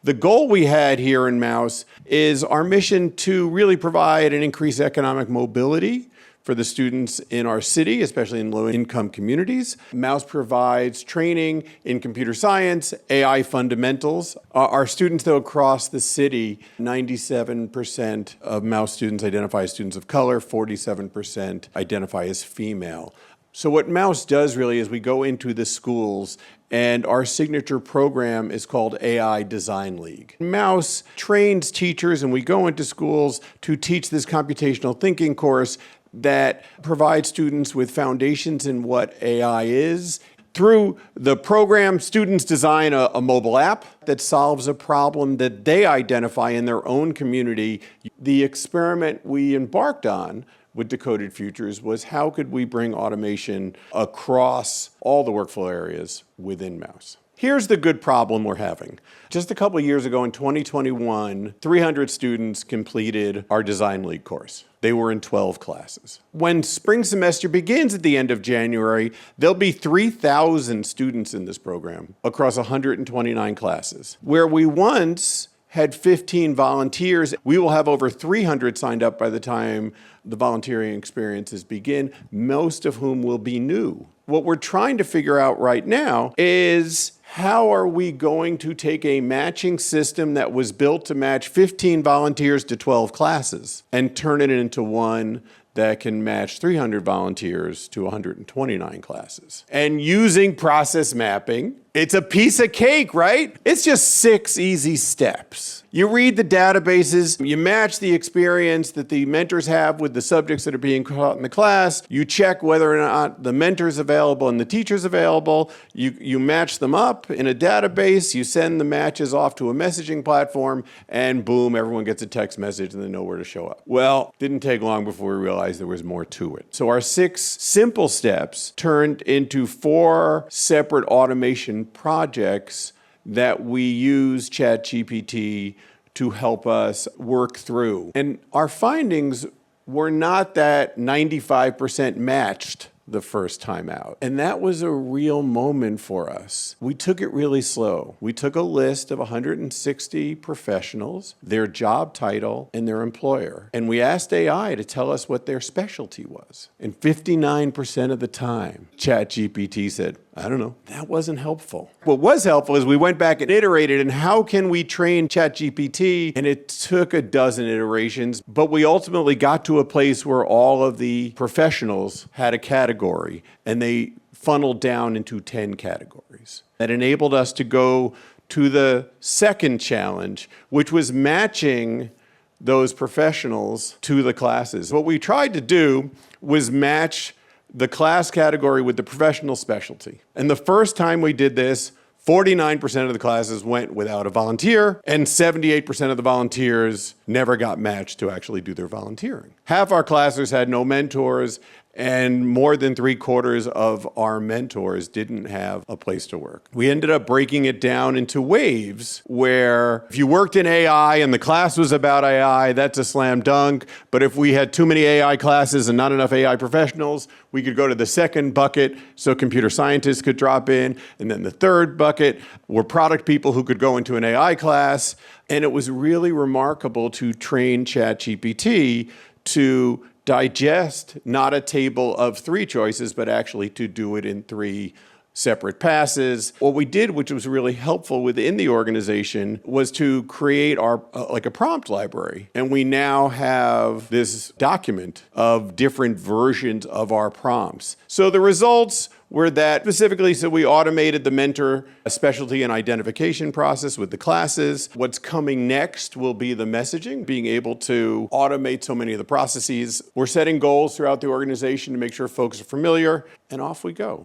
The goal we had here in Mouse is our mission to really provide and increase economic mobility for the students in our city, especially in low-income communities. Mouse provides training in computer science, AI fundamentals. Our students, though, across the city, 97% of Mouse students identify as students of color, 47% identify as female. So what Mouse does really is we go into the schools, and our signature program is called AI Design League. Mouse trains teachers, and we go into schools to teach this computational thinking course that provides students with foundations in what AI is. Through the program, students design a mobile app that solves a problem that they identify in their own community. The experiment we embarked on with Decoded Futures was how could we bring automation across all the workflow areas within Mouse. Here's the good problem we're having. Just a couple of years ago in 2021, 300 students completed our Design League course. They were in 12 classes. When spring semester begins at the end of January, there'll be 3,000 students in this program across 129 classes. Where we once had 15 volunteers, we will have over 300 signed up by the time the volunteering experiences begin, most of whom will be new. What we're trying to figure out right now is how are we going to take a matching system that was built to match 15 volunteers to 12 classes and turn it into one that can match 300 volunteers to 129 classes. And using process mapping, it's a piece of cake, right? It's just 6 easy steps. You read the databases, you match the experience that the mentors have with the subjects that are being taught in the class, you check whether or not the mentor's available and the teacher's available, you match them up in a database, you send the matches off to a messaging platform, and boom, everyone gets a text message and they know where to show up. Well, didn't take long before we realized there was more to it. So our 6 simple steps turned into 4 separate automation projects that we use ChatGPT to help us work through. And our findings were not that 95% matched the first time out. And that was a real moment for us. We took it really slow. We took a list of 160 professionals, their job title, and their employer. And we asked AI to tell us what their specialty was. And 59% of the time, ChatGPT said, I don't know. That wasn't helpful. What was helpful is we went back and iterated, and how can we train ChatGPT? And it took a dozen iterations, but we ultimately got to a place where all of the professionals had a category, and they funneled down into 10 categories. That enabled us to go to the second challenge, which was matching those professionals to the classes. What we tried to do was match the class category with the professional specialty. And the first time we did this, 49% of the classes went without a volunteer, and 78% of the volunteers never got matched to actually do their volunteering. Half our classes had no mentors, and more than 3/4 of our mentors didn't have a place to work. We ended up breaking it down into waves where if you worked in AI and the class was about AI, that's a slam dunk. But if we had too many AI classes and not enough AI professionals, we could go to the second bucket so computer scientists could drop in. And then the third bucket were product people who could go into an AI class. And it was really remarkable to train ChatGPT to digest not a table of 3 choices, but actually to do it in 3 separate passes. What we did, which was really helpful within the organization, was to create our like a prompt library. And we now have this document of different versions of our prompts. So the results were that specifically, so we automated the mentor specialty and identification process with the classes. What's coming next will be the messaging, being able to automate so many of the processes. We're setting goals throughout the organization to make sure folks are familiar, and off we go.